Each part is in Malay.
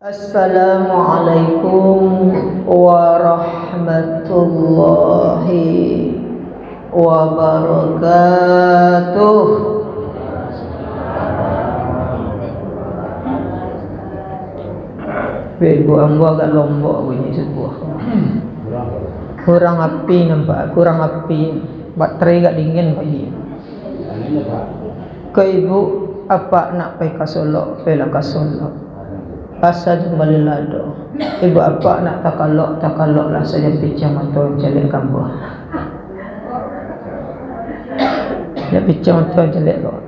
Assalamualaikum warahmatullahi wabarakatuh. Ibu ambo agak lombok bunyi sebuah. Kurang api nampak, kurang api. Baterai agak dingin bunyi. Ke ibu apa nak pergi kasolok, pergi kasolok. Pasal kembali lado. Ibu apa nak takalok lah saja picam atau jelek kamu. Ya picam atau jelek lo.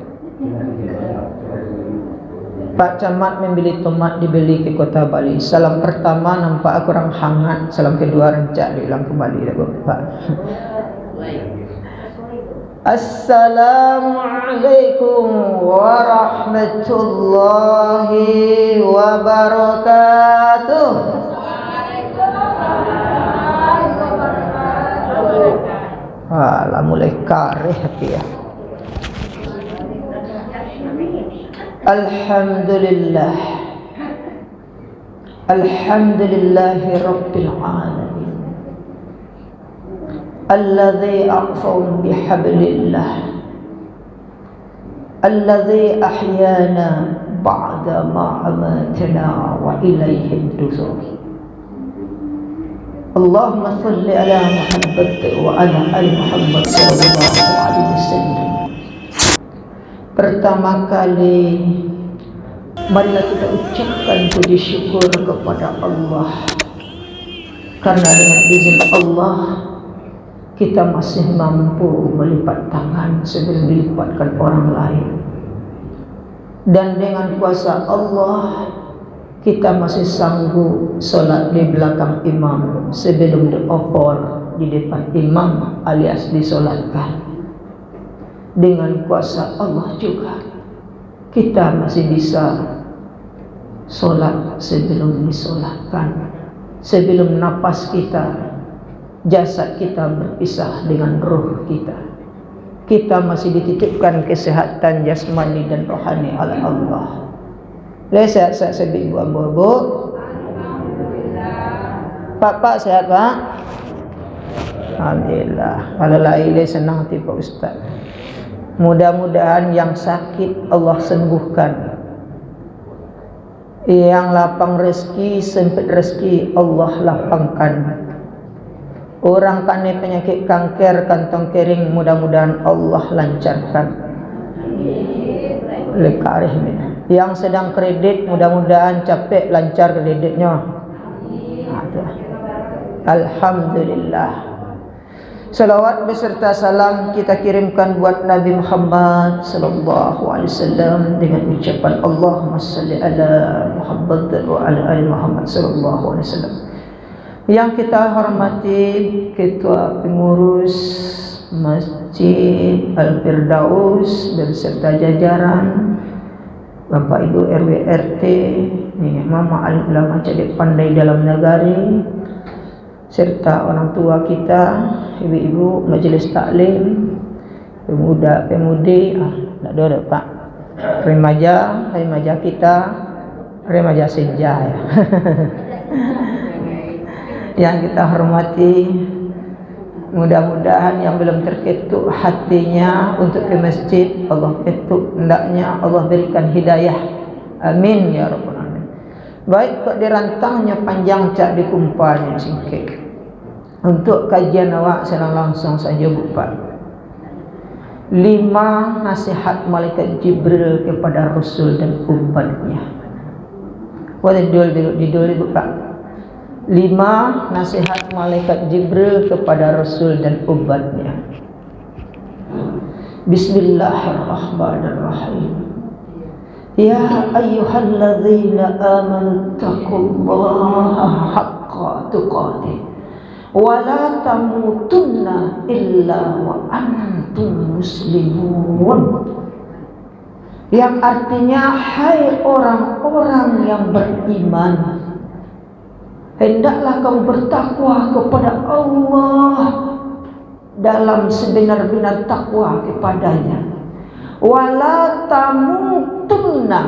Pak Camat membeli tomat dibeli ke kota Bali. Salam pertama nampak kurang hangat. Salam kedua rencak diulang kembali Pak. Assalamualaikum warahmatullahi wabarakatuh. Alah mulai kareh hati ya. Alhamdulillah. Alhamdulillahi rabbil alamin. Alladhi aqfahum bihablillah, alladhi ahyana ba'da ma amatna wa ilayhi nusur. Allahumma salli ala Muhammad wa ala ali Muhammad sallallahu alaihi wasallam. Pertama kali marilah kita ucapkan puji syukur kepada Allah, karena dengan izin Allah kita masih mampu melipat tangan sebelum dilipatkan orang lain. Dan dengan kuasa Allah kita masih sanggup solat di belakang imam sebelum diopor di depan imam alias disolatkan. Dengan kuasa Allah juga kita masih bisa solat sebelum disolatkan, sebelum napas kita, jasad kita berpisah dengan roh kita. Kita masih dititipkan kesehatan jasmani dan rohani oleh Allah. Sehat-sehat sebi ibu ambo. Pak sehat pak? Alhamdulillah. Kalau lain senang hati Pak Ustaz. Mudah-mudahan yang sakit Allah sembuhkan, yang lapang rezeki, sempit rezeki Allah lapangkan. Orang kena penyakit kanker, kantong kering, mudah-mudahan Allah lancarkan. Lekarih mina. Yang sedang kredit, mudah-mudahan capek lancar kreditnya. Alhamdulillah. Salawat beserta salam kita kirimkan buat Nabi Muhammad sallallahu alaihi wasallam dengan ucapan Allahumma salli ala Muhammad wa ala ali Muhammad sallallahu alaihi wasallam. Yang kita hormati Ketua Pengurus Masjid Al-Firdaus beserta jajaran, Bapak Ibu RW RT, Mama Alim Ulama Cadik Pandai dalam negari, serta orang tua kita, ibu-ibu majelis taklim, pemuda, pemudi, tak ada Pak, remaja kita, remaja senja ya. Yang kita hormati, mudah-mudahan yang belum terketuk hatinya untuk ke masjid, Allah ketuk, hendaknya Allah berikan hidayah. Amin ya rabbal alamin. Baik kok dirantangnya panjang cak dikumpanya singkit. Untuk kajian awak saya langsung saja buka. 5 nasihat malaikat Jibril kepada Rasul dan umatnya. Didul buka. 5 nasihat malaikat Jibril kepada Rasul dan umatnya. Bismillahirrahmanirrahim. Ya ayyuhalladzina amanu taqullaha haqqa tuqatih wa la tamutunna illa wa antum muslimun. Yang artinya, hai orang-orang yang beriman, hendaklah kamu bertakwa kepada Allah dalam sebenar-benar takwa kepadanya. Wala tamutunna,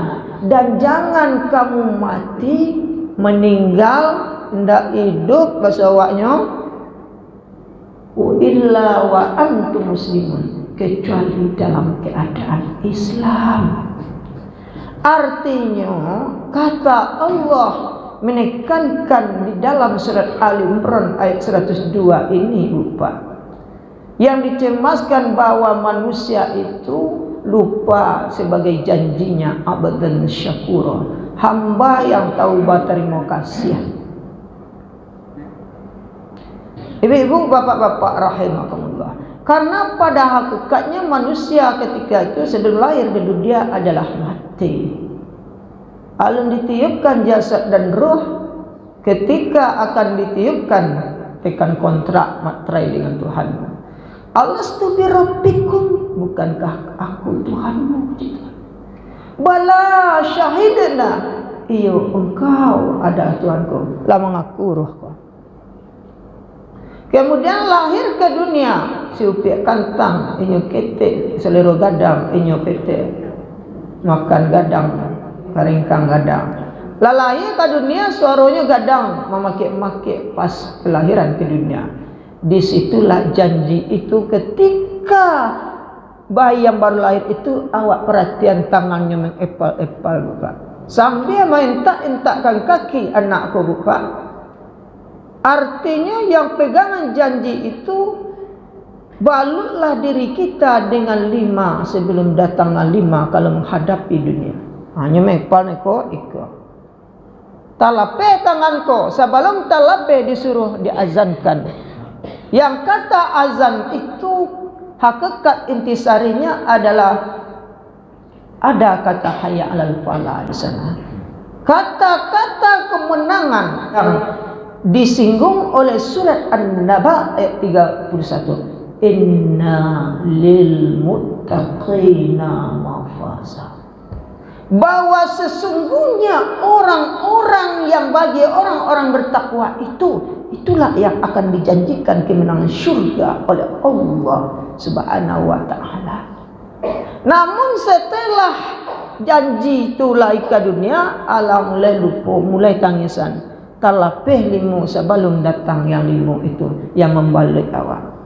dan jangan kamu mati meninggal ndak hidup bahasa awaknya illa wa antum muslimun, kecuali dalam keadaan Islam. Artinya kata Allah menekankan di dalam surat Ali Imran ayat 102 ini lupa, yang dicemaskan bahwa manusia itu lupa sebagai janjinya abdan syakura, hamba yang taubat terima kasih. Ibu-ibu, bapak-bapak rahimakumullah, karena pada hakikatnya manusia ketika itu sebelum lahir di dunia adalah mati. Alun ditiupkan jasad dan roh, ketika akan ditiupkan tekan kontrak materai dengan Tuhan. Alastu bi rabbikum, bukankah aku Tuhanmu? Bala syahidna, iyo engkau ada Tuhanku, lah mengaku rohku. Kemudian lahir ke dunia, siupiak kantang, inyo ketek, selero gadang, inyo ketek, makan gadang, karingkang gadang. Lah lahir ke dunia, suaranya gadang, memakik-makik pas kelahiran ke dunia. Disitulah janji itu ketika bayi yang baru lahir itu, awak perhatian tangannya mengepal-epal buka, sambil mentak-entakkan kaki anakku buka. Artinya yang pegangan janji itu, balutlah diri kita dengan 5 sebelum datangnya 5 kalau menghadapi dunia. Hanya mengepal neko iko. Talape tanganku, sebelum talape disuruh diazankan. Yang kata azan itu hakikat intisarinya adalah ada kata hayya 'alal falah di sana. Kata-kata kemenangan yang disinggung oleh surat An-Naba ayat 31. Inna lil muttaqina mafaza. Bahwa sesungguhnya orang-orang yang bagi orang-orang bertakwa itulah yang akan dijanjikan kemenangan syurga oleh Allah Subhanahu wa taala. Namun setelah janji itu lahir ke dunia, Allah mulai lupa, mulai tangisan. Talapeh limu sebelum datang yang 5 itu yang membalik awak.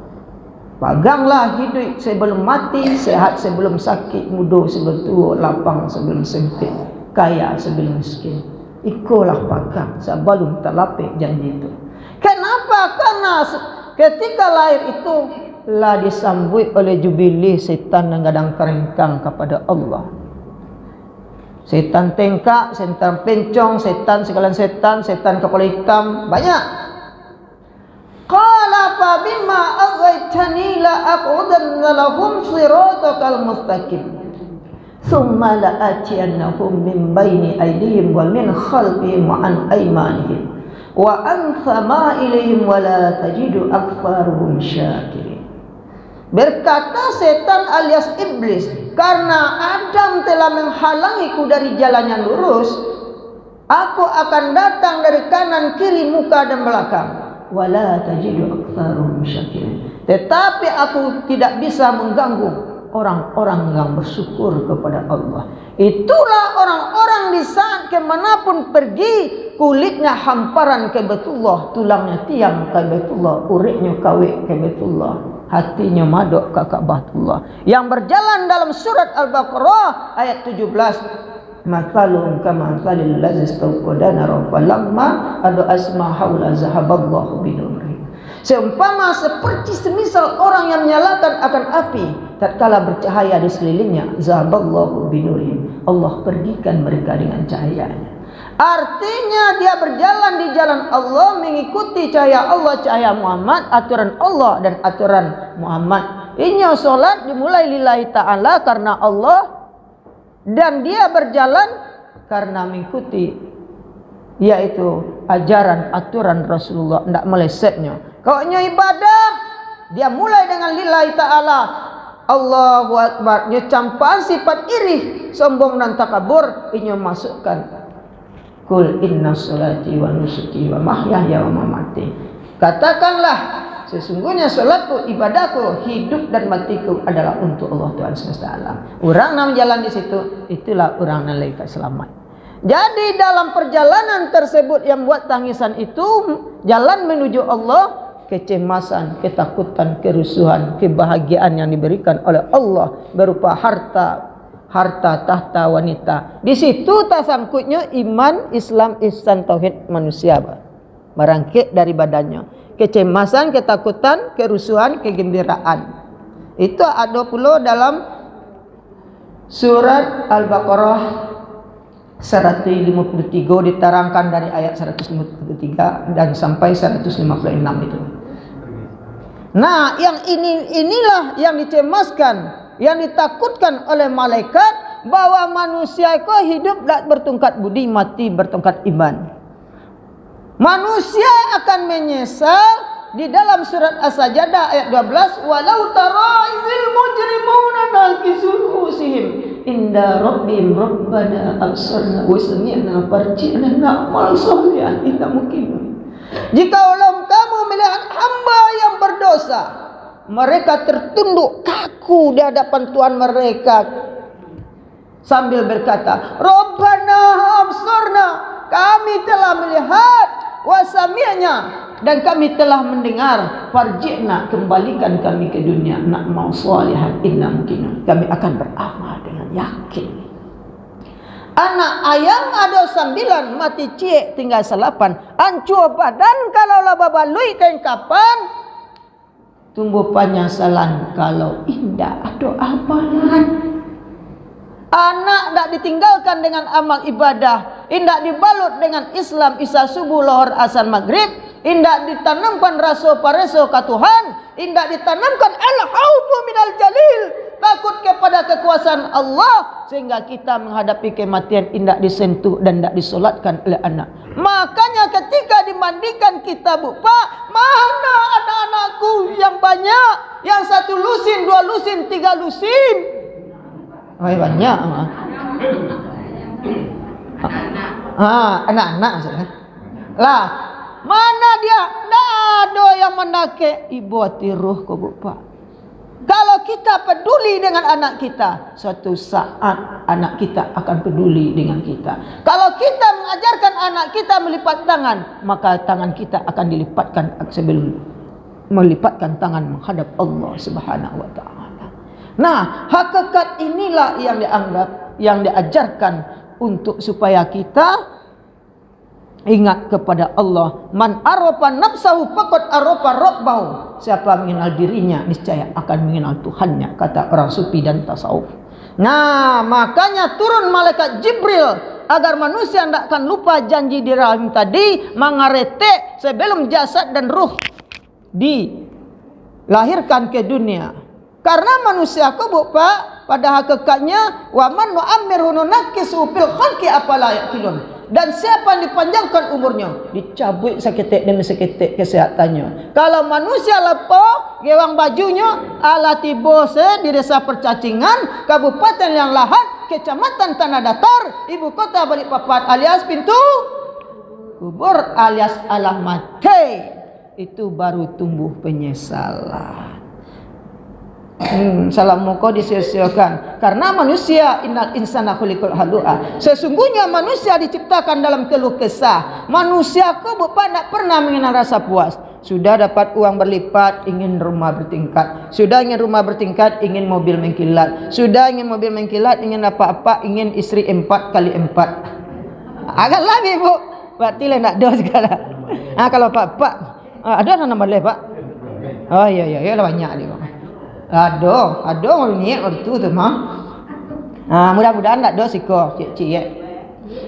Paganglah hidup sebelum mati, sehat sebelum sakit, muda sebelum tua, lapang sebelum sempit, kaya sebelum miskin. Ikulah pagang sebelum talapeh janji itu. Kenapa? Karena ketika lahir itu lah disambut oleh jubilih setan yang gadang keringkang kepada Allah. Setan tengkak, setan pencong, setan segala setan, setan kepala hitam, banyak. Qala fa bima aghwaytani la aqudanna lahum siratal mustaqim. Thumma la atiyannahum min baini aydihim wa min khalfihim wa an aymanihim wa an thamailihim wa la tajidu aktsaruhum syakirin. Berkata setan alias iblis, karena Adam telah menghalangiku dari jalan yang lurus, aku akan datang dari kanan, kiri, muka dan belakang. Wala tajidu aktsaruhum syakirin. Tetapi aku tidak bisa mengganggu orang-orang yang bersyukur kepada Allah. Itulah orang-orang di saat kemanapun pergi, kulitnya hamparan ke Baitullah, tulangnya tiang ke Baitullah, uriknya kawik ke Baitullah, hatinya madok ke Ka'batullah. Yang berjalan dalam surat Al-Baqarah ayat 17, mathalun kamathalil ladzi istawqada naran falamma adu asma haula zahaballahu binurihim. Seumpama seperti semisal orang yang menyalakan akan api, tatkala bercahaya di sekelilingnya, zahaballahu binurihim, Allah pergikan mereka dengan cahayanya. Artinya dia berjalan di jalan Allah, mengikuti cahaya Allah, cahaya Muhammad, aturan Allah dan aturan Muhammad. Inya solat dimulai lillahi ta'ala karena Allah, dan dia berjalan karena mengikuti yaitu ajaran aturan Rasulullah, tidak melesetnya. Kaunya ibadah, dia mulai dengan lillahi ta'ala, Allahu Akbar, dia campaan sifat iri, sombong dan takabur, inya masukkan Kul inna salati wa nusuki wa mahyaya wa mamati. Katakanlah, sesungguhnya salatku, ibadahku, hidup dan matiku adalah untuk Allah Tuhan semesta alam. Orang yang jalan di situ, itulah orang yang layak selamat. Jadi dalam perjalanan tersebut yang buat tangisan itu, jalan menuju Allah, kecemasan, ketakutan, kerusuhan, kebahagiaan yang diberikan oleh Allah berupa harta, tahta, wanita. Di situ tersangkutnya iman, Islam, ihsan, tauhid manusia, merangkik dari badannya. Kecemasan, ketakutan, kerusuhan, kegembiraan. Itu ada pula dalam surat Al-Baqarah 153, diterangkan dari ayat 153 dan sampai 156 itu. Nah, yang inilah yang dicemaskan, yang ditakutkan oleh malaikat, bahwa manusia itu hidup tak bertungkat budi, mati bertungkat iman. Manusia akan menyesal di dalam surat As-Sajdah ayat 12, walau tara izil mujrimuna nakisu ru'usihim inda rabbihim rabbana absarna wa sami'na farji'na na'mal shalihan inna mungkin. Jika kamu melihat hamba yang berdosa, mereka tertunduk kaku di hadapan Tuhan mereka sambil berkata, Rabbana absarna, kami telah melihat, wa sami'na, dan kami telah mendengar, farji'na, kembalikan kami ke dunia, na'mal shalihan inna mungkin, kami akan beramal dengan yakin. Anak ayam ada 9, mati ciek tinggal 8. Hancur badan kalau lah babalui kain kapan, tumbuh penyesalan kalau indah ada amalan. Anak tak ditinggalkan dengan amal ibadah, indak dibalut dengan Islam isya subuh, lohor, asar, maghrib, indak ditanamkan rasa pareso ke Tuhan, indak ditanamkan al-khaufu minal jalil, takut kepada kekuasaan Allah, sehingga kita menghadapi kematian indak disentuh dan tidak disolatkan oleh anak. Makanya ketika dimandikan kita, Bu Pak, mana anak-anakku yang banyak, yang 1 lusin, 2 lusin, 3 lusin? Oh, banyak. Anak-anak maksudnya. Lah, mana dia? Tidak ada yang mendake ibu hati roh kau, Bu Pak. Kalau kita peduli dengan anak kita, suatu saat anak kita akan peduli dengan kita. Kalau kita mengajarkan anak kita melipat tangan, maka tangan kita akan dilipatkan sebelum melipatkan tangan menghadap Allah Subhanahu wa taala. Nah, hakikat inilah yang dianggap, yang diajarkan untuk supaya kita ingat kepada Allah. Man arafa nafsahu faqad arafa rabbahu. Siapa mengenal dirinya, niscaya akan mengenal Tuhannya, kata orang sufi dan tasawuf. Nah, makanya turun malaikat Jibril agar manusia tidak akan lupa janji di rahim tadi, mengarete sebelum jasad dan ruh dilahirkan ke dunia. Karena manusia ku, Bu Pak, pada hakikatnya wa man nu'ammirhu nunakkisu fil khalqi afala yaqilun. Dan siapa yang dipanjangkan umurnya, dicabut seketik demi seketik kesehatannya. Kalau manusia lepo, gewang bajunya, ala tibose di desa Percacingan, Kabupaten Liang Lahat, Kecamatan Tanah Datar, Ibu Kota Balikpapan, alias pintu kubur alias alamat. Itu baru tumbuh penyesalan. Salam muka disia-siakan. Karena manusia, innal insana khuliqal halu'a, sesungguhnya manusia diciptakan dalam keluh kesah. Manusia ke bukan tak pernah mengenal rasa puas. Sudah dapat uang berlipat, ingin rumah bertingkat. Sudah ingin rumah bertingkat, ingin mobil mengkilat. Sudah ingin mobil mengkilat, ingin apa-apa, ingin istri 4 kali 4. Agak lagi, Bu. Berarti lah nak dos sekarang. Kalau Pak, ada nama boleh, Pak? Oh iya banyak ni, Pak. Ada niat waktu tu mah. Mudah-mudahan tak ada siko cik-cik ya.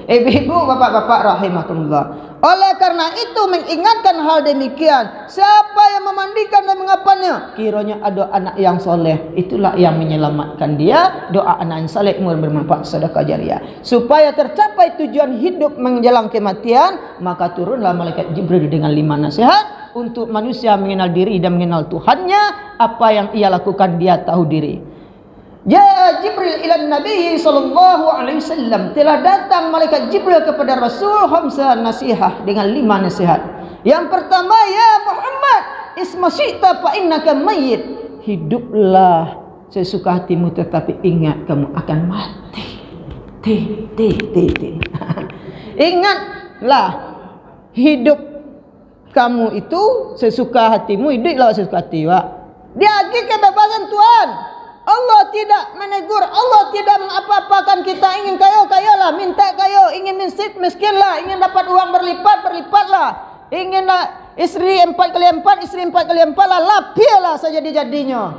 Ibu-ibu, bapak-bapak rahimakumullah. Oleh karena itu mengingatkan hal demikian, siapa yang memandikan dan mengapanya, kiranya ada anak yang soleh, itulah yang menyelamatkan dia. Doa anak yang soleh umur bermanfaat, sedekah jariah, supaya tercapai tujuan hidup menjelang kematian. Maka turunlah malaikat Jibril dengan 5 nasihat untuk manusia mengenal diri dan mengenal Tuhannya. Apa yang ia lakukan, dia tahu diri. Ya Jibril ila Nabi sallallahu alaihi wasallam, telah datang malaikat Jibril kepada Rasul khamsa nasihat, dengan 5 nasihat. Yang pertama, ya Muhammad, ismasyita fa innaka mayyit, hiduplah sesuka hatimu tetapi ingat kamu akan mati. Ingatlah, hidup kamu itu sesuka hatimu, hiduplah sesuka hati, Pak. Dia kebebasan Tuhan. Allah tidak menegur, Allah tidak mengapa-apakan kita. Ingin kaya, kayalah, minta kaya. Ingin miskinlah, ingin dapat uang berlipat, berlipatlah. Inginlah istri 4x4, istri 4x4 lah, lapialah saja jadinya.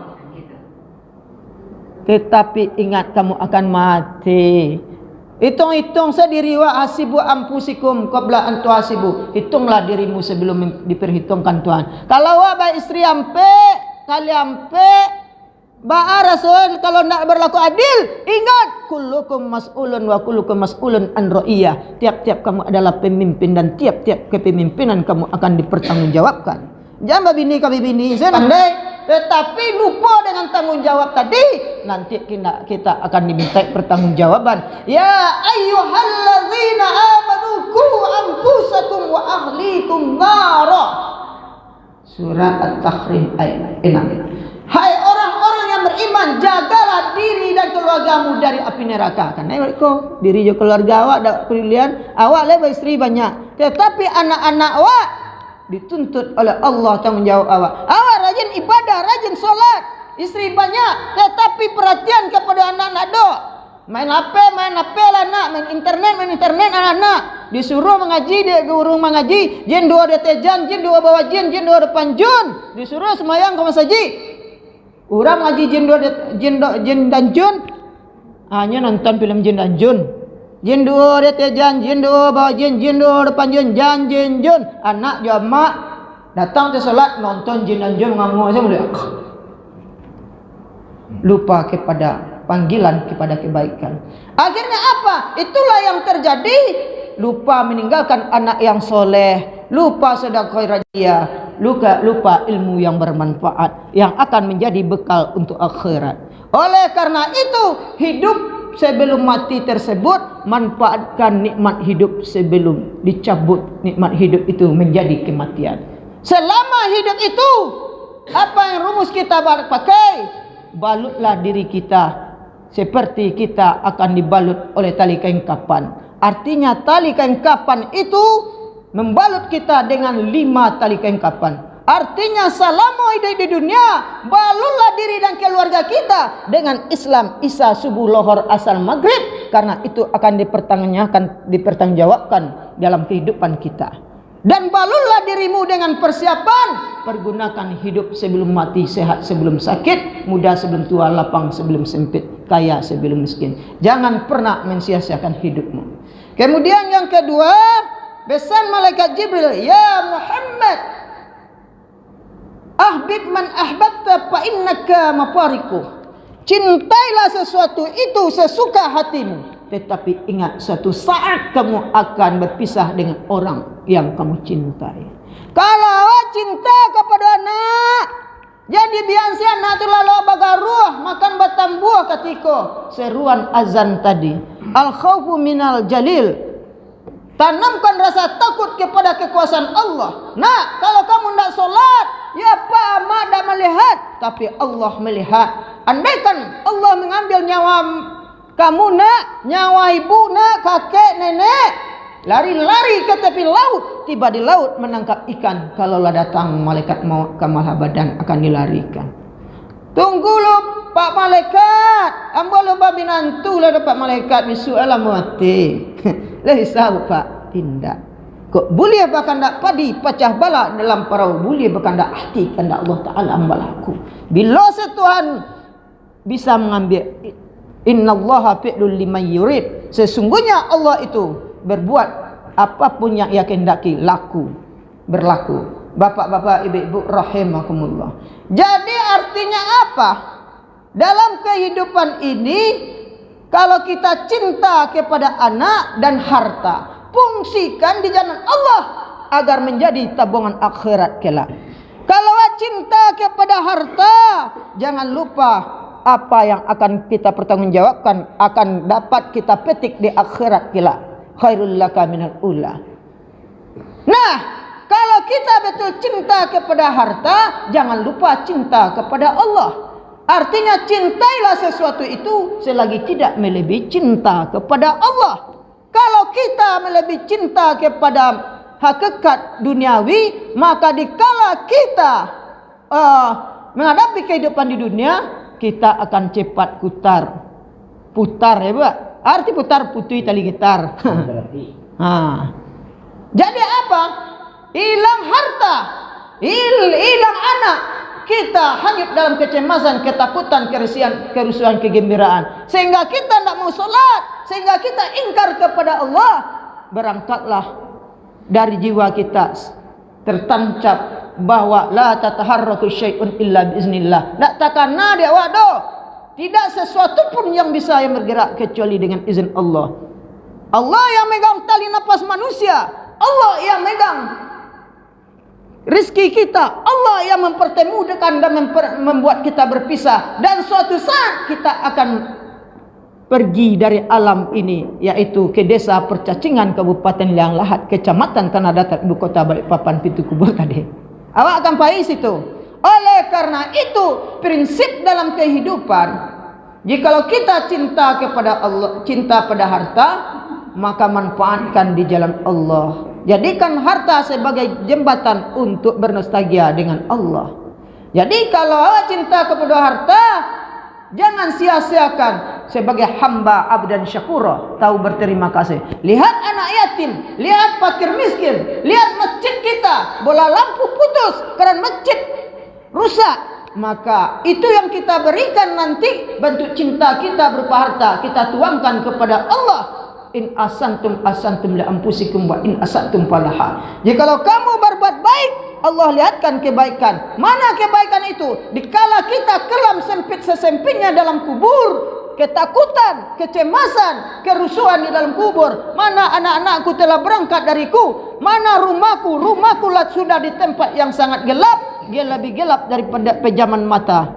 Tetapi ingat, kamu akan mati. Hitung-hitung sendiri, wa hasibu ampusikum qabla an tuhasibu. Hitunglah dirimu sebelum diperhitungkan Tuhan. Kalau wa istri ampe, kali ampe, ba rasul kalau nak berlaku adil, ingat kullukum mas'ulun wa kullukum mas'ulun an ra'iyah. Tiap-tiap kamu adalah pemimpin dan tiap-tiap kepemimpinan kamu akan dipertanggungjawabkan. Jangan bini kami bini pandai, tetapi lupa dengan tanggung jawab tadi, nanti kita akan diminta pertanggungjawaban. Ya ayyuhallazina amanu qu anfusakum wa ahlikum nara. Surat At-Tahrim ayat 6. Hai orang-orang yang beriman, jagalah diri dan keluargamu dari api neraka. Karena mereka diri jo keluarga awak dak pilihan, awak le istri banyak, tetapi anak-anak awak dituntut oleh Allah tanggung jawab awak. Awak rajin ibadah, rajin solat, istri banyak, tetapi perhatian kepada anak-anak dok. Main HP lah nak, main internet anak-anak. Disuruh mengaji, dia guru mengaji, jin dua dia tejan, jin dua bawa jin dua depan jun. Disuruh semayang ke masjid. Orang ngaji jin dan jun, hanya nonton film jin dan jun. Jin dua dia tejan, jin dua bawa jin dua depan jin, jin jun. Anak jamaah datang ke solat, nonton jin dan jun mengamuk saja boleh. Lupa kepada panggilan kepada kebaikan. Akhirnya apa? Itulah yang terjadi. Lupa meninggalkan anak yang soleh, lupa sedekah rajia, lupa ilmu yang bermanfaat yang akan menjadi bekal untuk akhirat. Oleh karena itu, hidup sebelum mati tersebut, manfaatkan nikmat hidup sebelum dicabut nikmat hidup itu menjadi kematian. Selama hidup itu, apa yang rumus kita pakai? Balutlah diri kita seperti kita akan dibalut oleh tali kain kapan. Artinya tali kain kapan itu membalut kita dengan 5 tali kain kapan. Artinya selama hidup di dunia, balutlah diri dan keluarga kita dengan Islam, Isya, subuh, lohor, asar, maghrib. Karena itu akan dipertanggungjawabkan dalam kehidupan kita. Dan balutlah dirimu dengan persiapan. Pergunakan hidup sebelum mati, sehat sebelum sakit, muda sebelum tua, lapang sebelum sempit, kaya sebelum miskin. Jangan pernah mensia-siakan hidupmu. Kemudian yang kedua, pesan malaikat Jibril, ya Muhammad, ahbib man ahbabta fa innaka mafariquh. Cintailah sesuatu itu sesuka hatimu. Tetapi ingat, suatu saat kamu akan berpisah dengan orang yang kamu cintai. Kalau awak cinta kepada anak, jadi biasa anak itu lalu bagaruh makan batang buah ketika seruan azan tadi. Al khawfu minal jalil. Tanamkan rasa takut kepada kekuasaan Allah. Nah, kalau kamu tidak solat, ya Pak Ahmad tidak melihat, tapi Allah melihat. Andaikan Allah mengambil nyawa kamu nak, nyawa ibu nak, kakek, nenek, lari-lari ke tepi laut, tiba di laut menangkap ikan. Kalaulah datang malaikat maut ke badan akan dilarikan. Tunggu lu Pak malaikat, ambo lu babinantu lah dapat malaikat bisu alam mati. Lah hisab Pak, tindak. Kok boleh bahkan tak padi pecah bala dalam parau, boleh bahkan tak hati kehendak Allah Taala ambalaku. Bila setuhan bisa mengambil, innallaha fi'lul liman yurid. Sesungguhnya Allah itu berbuat apapun yang ia kehendaki berlaku. Bapak-bapak, ibu-ibu rahimakumullah. Jadi artinya apa? Dalam kehidupan ini, kalau kita cinta kepada anak dan harta, fungsikan di jalan Allah agar menjadi tabungan akhirat kelak. Kalau cinta kepada harta, jangan lupa apa yang akan kita pertanggungjawabkan akan dapat kita petik di akhirat kelak. Khairul laka minal ula. Nah, kalau kita betul cinta kepada harta, jangan lupa cinta kepada Allah. Artinya cintailah sesuatu itu selagi tidak melebihi cinta kepada Allah. Kalau kita kita melebihi cinta kepada hakikat duniawi, maka dikala kita menghadapi kehidupan di dunia, kita akan cepat putar ya Pak. Arti putar putih tali gitar. Jadi apa? Hilang harta, hilang anak, kita hanyut dalam kecemasan, ketakutan, kerusuhan, kegembiraan, sehingga kita tidak mau sholat, sehingga kita ingkar kepada Allah. Berangkatlah dari jiwa kita tertancap bahwa la tataharraku syai'un illa biiznillah. Tak takana dia waduh, tidak sesuatu pun yang bisa yang bergerak kecuali dengan izin Allah. Allah yang megang tali nafas manusia, Allah yang megang rizki kita, Allah yang mempertemukan dan membuat kita berpisah, dan suatu saat kita akan pergi dari alam ini, yaitu ke desa Percacingan, Kabupaten Liang Lahat, Kecamatan Tanah Datar, Ibu Kota Balikpapan, pintu kubur tadi. Awak akan pahit situ. Oleh karena itu, prinsip dalam kehidupan, jikalau kita cinta kepada Allah, cinta pada harta, maka manfaatkan di jalan Allah. Jadikan harta sebagai jembatan untuk bernostalgia dengan Allah. Jadi kalau awak cinta kepada harta, jangan sia-siakan sebagai hamba abdan syakura, tahu berterima kasih. Lihat anak yatim, lihat fakir miskin, lihat masjid kita, bola lampu putus karena masjid rusak. Maka itu yang kita berikan nanti, bentuk cinta kita berupa harta, kita tuangkan kepada Allah. In asantum li anfusikum wa in asantum falaha. Jikalau kamu berbuat baik, Allah lihatkan kebaikan. Mana kebaikan itu? Dikala kita kelam sempit sesempitnya dalam kubur, ketakutan, kecemasan, kerusuhan di dalam kubur. Mana anak-anakku telah berangkat dariku? Mana rumahku? Rumahku sudah di tempat yang sangat gelap. Dia lebih gelap daripada pejaman mata.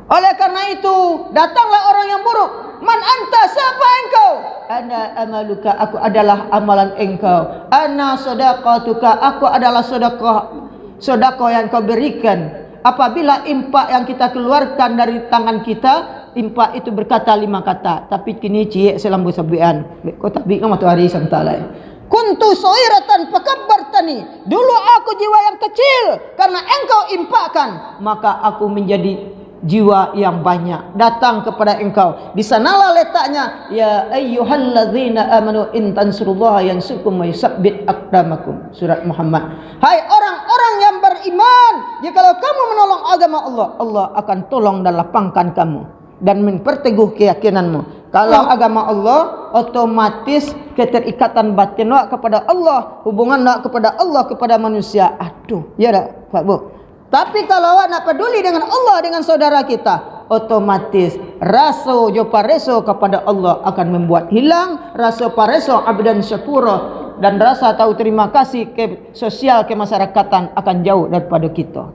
Oleh karena itu, datanglah orang yang buruk. Man anta, siapa engkau? Ana amaluka, aku adalah amalan engkau. Ana sedekatuka, aku adalah sedekah yang kau berikan. Apabila impak yang kita keluarkan dari tangan kita, impak itu berkata 5 kata, tapi kini ciek selambu sabian. Kau tak bikin matahari santalai. Kuntu soiratan pakabbartani. Dulu aku jiwa yang kecil, karena engkau impakkan, maka aku menjadi jiwa yang banyak datang kepada engkau. Di sanalah letaknya, ya ayyuhalladzina amanu in tansurullaha yansurkum wa yusabbit aqdamakum. Surat Muhammad. Hai orang-orang yang beriman, jikalau kamu menolong agama Allah, Allah akan tolong dan lapangkan kamu dan memperteguh keyakinanmu. Kalau agama Allah, otomatis keterikatan batin kepada Allah, hubungan kepada Allah, kepada manusia. Aduh, ya tak Pak Bu? Tapi kalau awak nak peduli dengan Allah, dengan saudara kita, otomatis rasa jopareso kepada Allah akan membuat hilang rasa pareso abdan syakura, dan rasa tahu terima kasih ke sosial kemasyarakatan akan jauh daripada kita.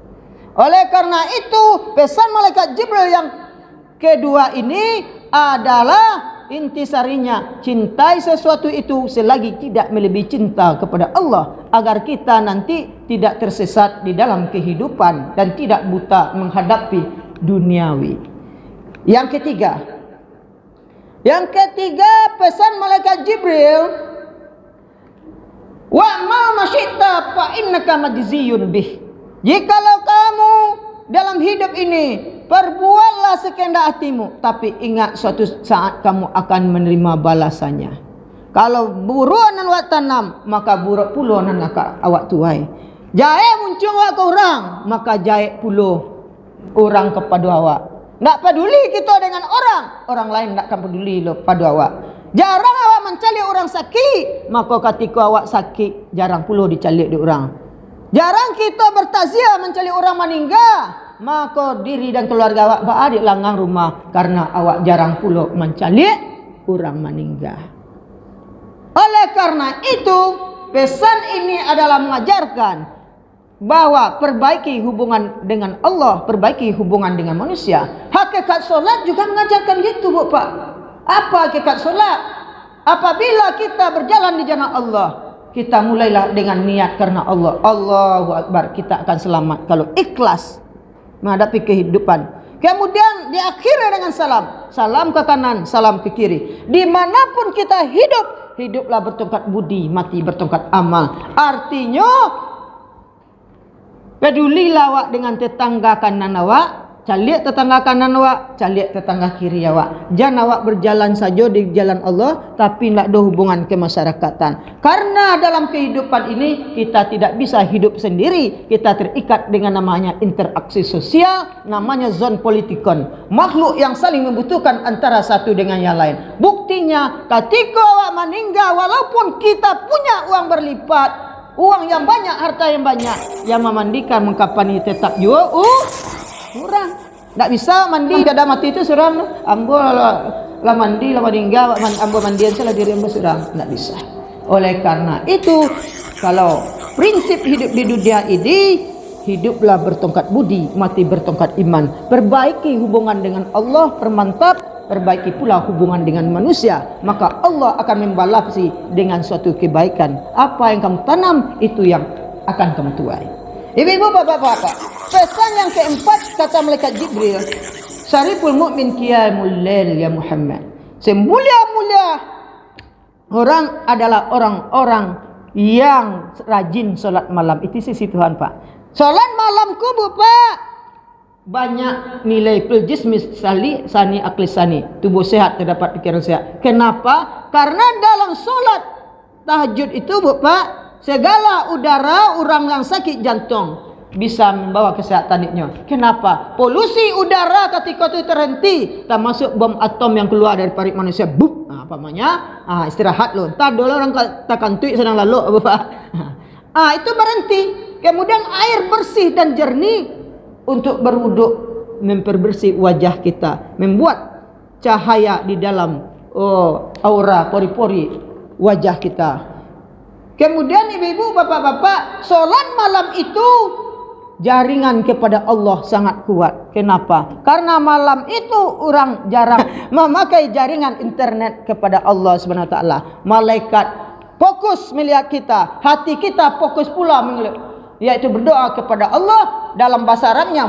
Oleh karena itu, pesan malaikat Jibril yang kedua ini adalah intisarinya, cintai sesuatu itu selagi tidak melebihi cinta kepada Allah, agar kita nanti tidak tersesat di dalam kehidupan dan tidak buta menghadapi duniawi. Yang ketiga pesan malaikat Jibril, wa'mal masyita fa innaka majziyun bih. Jikalau kamu dalam hidup ini perbuatlah sekehendak hatimu, tapi ingat suatu saat kamu akan menerima balasannya. Kalau buruan awak tanam, maka buruk puluh nak awak tuai. Jahe muncul awak ke orang, maka jahe puluh orang kepada awak. Tak peduli kita dengan orang lain tak akan peduli pada awak. Jarang awak mencari orang sakit, maka ketika awak sakit, jarang puluh dicari di orang. Jarang kita bertaziah mencari orang meninggal, maka diri dan keluarga awak beradik langgang rumah, karena awak jarang pula mencalik orang meninggal. Oleh karena itu, pesan ini adalah mengajarkan bahwa perbaiki hubungan dengan Allah, perbaiki hubungan dengan manusia. Hakikat solat juga mengajarkan gitu, Bu Pak. Apa hakikat solat? Apabila kita berjalan di jalan Allah, kita mulailah dengan niat karena Allah. Allahu Akbar, kita akan selamat kalau ikhlas menghadapi kehidupan. Kemudian diakhiri dengan salam. Salam ke kanan, salam ke kiri. Dimanapun kita hidup, hiduplah bertongkat budi, mati bertongkat amal. Artinya, pedulilah awak dengan tetangga kanan awak, caliak tetangga kanan awak, caliak tetangga kiri awak. Jangan awak berjalan saja di jalan Allah, tapi nak ada hubungan kemasyarakatan. Karena dalam kehidupan ini kita tidak bisa hidup sendiri. Kita terikat dengan namanya interaksi sosial, namanya zon politikon. Makhluk yang saling membutuhkan antara satu dengan yang lain. Buktinya, ketika awak meninggal, walaupun kita punya uang berlipat, uang yang banyak, harta yang banyak, yang memandikan, mengkapani tetap juga kurang. Tak bisa mandi kada mati itu seorang. Ambo lah mandi lah meninggal, ambo mandian salah diri ambo seorang. Tak bisa. Oleh karena itu, kalau prinsip hidup di dunia ini, hiduplah bertongkat budi, mati bertongkat iman. Perbaiki hubungan dengan Allah, permantap. Perbaiki pula hubungan dengan manusia, maka Allah akan membalasi dengan suatu kebaikan. Apa yang kamu tanam, itu yang akan kamu tuai. Ibu-ibu, bapak-bapak, pesan yang keempat kata malaikat Jibril, Syariful mu'min qiyamul lail ya Muhammad. Semulia-mulia orang adalah orang-orang yang rajin solat malam. Itu sisi Tuhan, Pak. Solat malamku, Pak, banyak nilai fil jismi sani akli sani, tubuh sehat, terdapat pikiran sehat. Kenapa? Karena dalam solat tahajud itu, Pak, segala udara orang yang sakit jantung bisa membawa kesehatannya. Kenapa? Polusi udara ketika itu terhenti, termasuk bom atom yang keluar dari parit manusia. Bup, apa namanya? Istirahat lo. Entar dulu orang takkan tuik sedang lalu, Bapak. Itu berhenti. Kemudian air bersih dan jernih untuk berwuduk, memperbersih wajah kita, membuat cahaya di dalam aura pori-pori wajah kita. Kemudian ibu-ibu, bapak-bapak, solat malam itu jaringan kepada Allah sangat kuat. Kenapa? Karena malam itu orang jarang memakai jaringan internet kepada Allah Subhanahu wa taala. Malaikat fokus melihat kita, hati kita fokus pula melihat, yaitu berdoa kepada Allah. Dalam bahasa Arabnya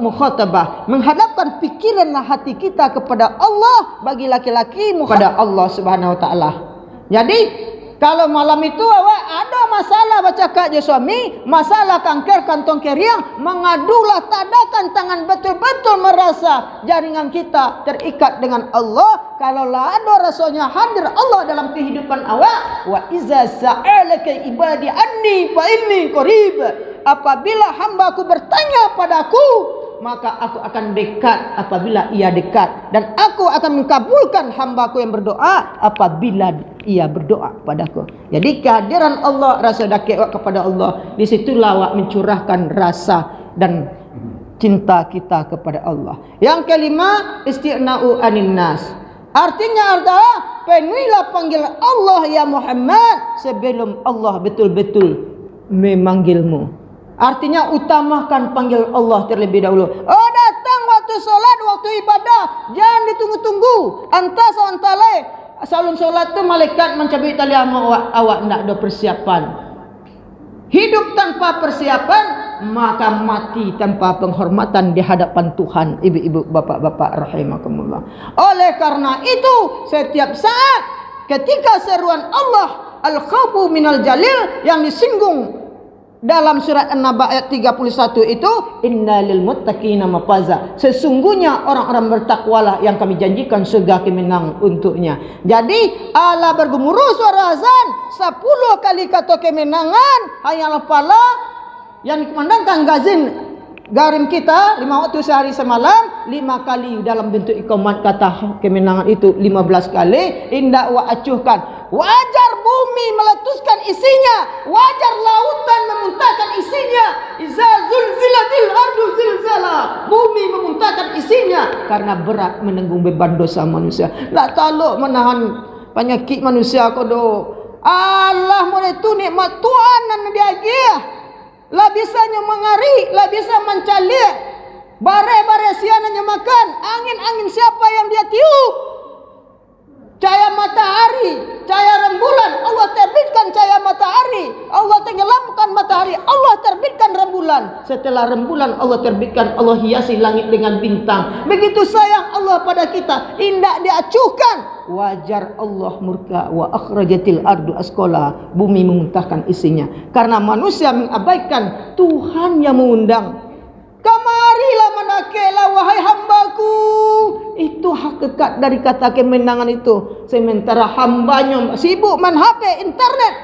mukhatabah, menghadapkan pikiran hati kita kepada Allah. Bagi laki-laki kepada Allah Subhanahu wa taala. Jadi kalau malam itu awak ada masalah bercakap je suami, masalah kanker kantong keriang, mengadulah, tadakan tangan betul-betul merasa jaringan kita terikat dengan Allah. Kalau lah ada rasanya hadir Allah dalam kehidupan awak. Wa iza sa'alaka ibadi anni fa inni qarib. Apabila hambaku bertanya padaku, maka aku akan dekat apabila ia dekat, dan aku akan mengabulkan hambaku yang berdoa apabila ia berdoa padaku. Jadi kehadiran Allah, rasa dakik kepada Allah, disitulah awak mencurahkan rasa dan cinta kita kepada Allah. Yang kelima, istighna'u anin nas. Artinya adalah penuhilah panggilan Allah ya Muhammad sebelum Allah betul-betul memanggilmu. Artinya utamakan panggil Allah terlebih dahulu. Datang waktu solat, waktu ibadah, jangan ditunggu-tunggu. Antas antale salun solat tu malaikat mencabik tali awak tidak ada persiapan. Hidup tanpa persiapan, maka mati tanpa penghormatan di hadapan Tuhan. Ibu-ibu, bapak-bapak rahimakumullah. Oleh karena itu, setiap saat ketika seruan Allah al-khawfu minal jalil yang disinggung dalam surat An-Naba ayat 31 itu, innalil muttaqina mafaza. Sesungguhnya orang-orang bertakwalah yang kami janjikan surga kemenang untuknya. Jadi Allah bergemuruh suara azan 10 kali kata kemenangan. Hayal pala yang dikumandangkan gazin garim kita 5 waktu sehari semalam, 5 kali dalam bentuk iqamat kata kemenangan itu 15 kali. Indah wa acuhkan. Wajar bumi meletuskan isinya, wajar lautan memuntahkan isinya. Iza zulzilatil ardu zilzala. Bumi memuntahkan isinya karena berat menanggung beban dosa manusia. Tak taluk menahan penyakit manusia kodo. Allah mulai tu nikmat Tuhan dan dia. Lah bisanya mengari, lah bisa mencalik. Bare-bare siananya makan, angin-angin siapa yang dia tiup? Cahaya matahari, cahaya rembulan, Allah terbitkan cahaya matahari matahari, Allah tenggelamkan matahari, Allah terbitkan rembulan. Setelah rembulan Allah terbitkan, Allah hiasi langit dengan bintang. Begitu sayang Allah pada kita, hendak diacuhkan, wajar Allah murka. Wa akhrajatil ardu asqala, bumi memuntahkan isinya, karena manusia mengabaikan Tuhan yang mengundang. Kamarilah manakelah wahai hambaku. Itu hakikat dari kata kemenangan itu. Sementara hambanya sibuk main HP, internet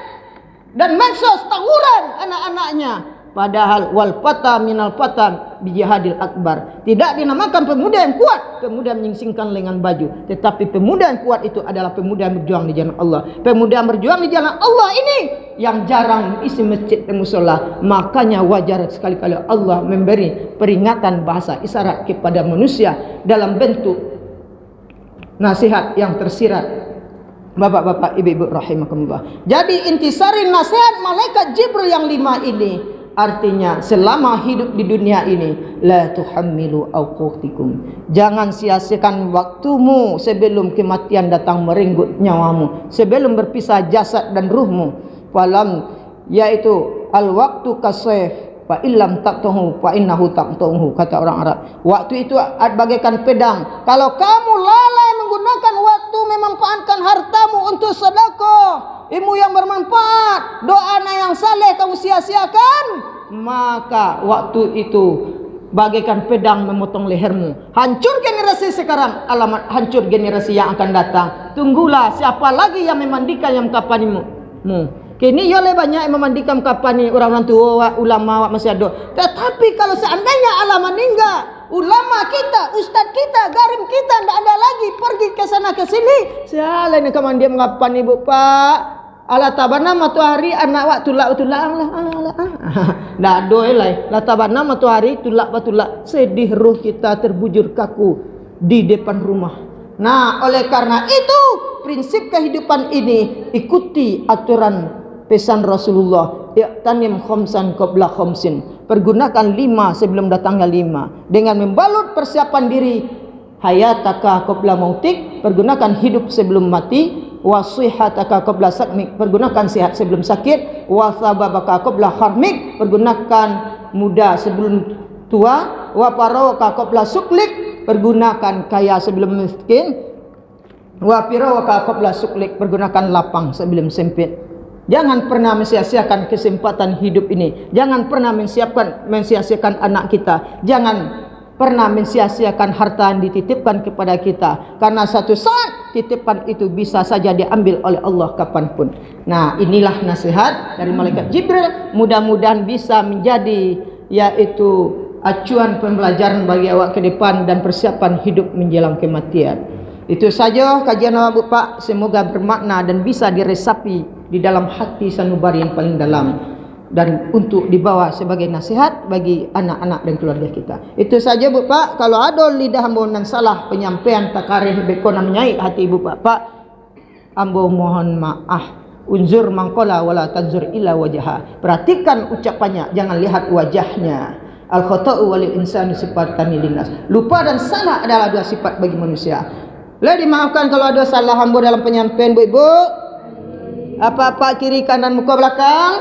dan medsos, tawuran anak-anaknya. Padahal wal fata minal fata bijihadil akbar. Tidak dinamakan pemuda yang kuat pemuda menyingsingkan lengan baju, tetapi pemuda yang kuat itu adalah pemuda yang berjuang di jalan Allah. Pemuda yang berjuang di jalan Allah ini yang jarang isi masjid dan musola. Makanya wajar sekali-kali Allah memberi peringatan bahasa isyarat kepada manusia dalam bentuk nasihat yang tersirat. Bapak-bapak, ibu-ibu rahimakumullah. Jadi intisari nasihat malaikat Jibril yang 5 ini, artinya selama hidup di dunia ini, la tuhammilu awqatikum, jangan sia-siakan waktumu sebelum kematian datang merenggut nyawamu, sebelum berpisah jasad dan ruhmu. Falam, yaitu al waktu kasayf fa illam taqtahu fa innahu taqtahu, kata orang Arab. Waktu itu bagaikan pedang, kalau kamu lalai menggunakan waktu, memanfaatkan hartamu untuk sedekah, ilmu yang bermanfaat, doa yang saleh kamu sia-siakan, maka waktu itu bagaikan pedang memotong lehermu. Hancur generasi sekarang, alamat hancur generasi yang akan datang. Tunggulah siapa lagi yang memandikan yang kapanimu. Kini oleh banyak yang memandikan kapani orang-orang tua, ulama masih ada. Tetapi kalau seandainya Allah meninggal, ulama kita, ustaz kita, garim kita tidak ada lagi, pergi ke sana ke sini, siapa ini kamandi mengapani ibu pak? Ala tabana matahari anak wak tulak Allah. Dah doelai. La tabana matahari tulak batulak. Sedih ruh kita terbujur kaku di depan rumah. Nah, oleh karena itu prinsip kehidupan ini ikuti aturan pesan Rasulullah. Iqtanim khamsan qabla khamsin. Pergunakan 5 sebelum datangnya 5. Dengan membalut persiapan diri. Hayataka qabla mautik. Pergunakan hidup sebelum mati. Wasihataka qabla sakmik, pergunakan sehat sebelum sakit. Wasababaka qabla harmik, pergunakan muda sebelum tua. Waparawaka qabla suklik, pergunakan kaya sebelum miskin. Wapirawaka qabla suklik, pergunakan lapang sebelum sempit. Jangan pernah mensia-siakan kesempatan hidup ini. Jangan pernah mensia-siakan anak kita. Jangan pernah mensia-siakan harta yang dititipkan kepada kita, karena satu saat titipan itu bisa saja diambil oleh Allah kapanpun. Nah, inilah nasihat dari malaikat Jibril. Mudah-mudahan bisa menjadi yaitu acuan pembelajaran bagi awak ke depan dan persiapan hidup menjelang kematian. Itu saja kajian awak Pak, semoga bermakna dan bisa diresapi di dalam hati sanubari yang paling dalam, dan untuk dibawa sebagai nasihat bagi anak-anak dan keluarga kita. Itu saja Bu Pak. Kalau ada lidah ambo nan salah penyampaian takarih bekona menyait hati Ibu Pak, ambo mohon maaf. Unzur mangkola wala tanzur ila wajha. Perhatikan ucapannya, jangan lihat wajahnya. Al khata'u walil insani sifatani linnas. Lupa dan salah adalah 2 sifat bagi manusia. Boleh dimaafkan kalau ada salah ambo dalam penyampaian Bu Ibu. Apa-apa kiri kanan muka belakang.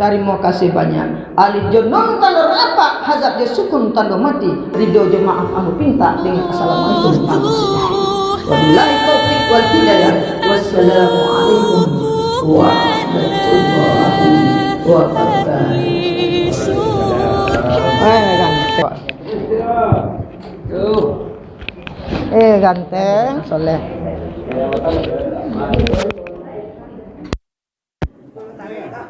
Terima kasih banyak. Alif jonong tanda rapat, hazab je sukun tanda mati. Ridho je maaf anu pinta dengan assalamualaikum warahmatullahi wabarakatuh. Wabillahi taufiq wal hidayah. Wassalamualaikum warahmatullahi wabarakatuh. Ganteng, soleh.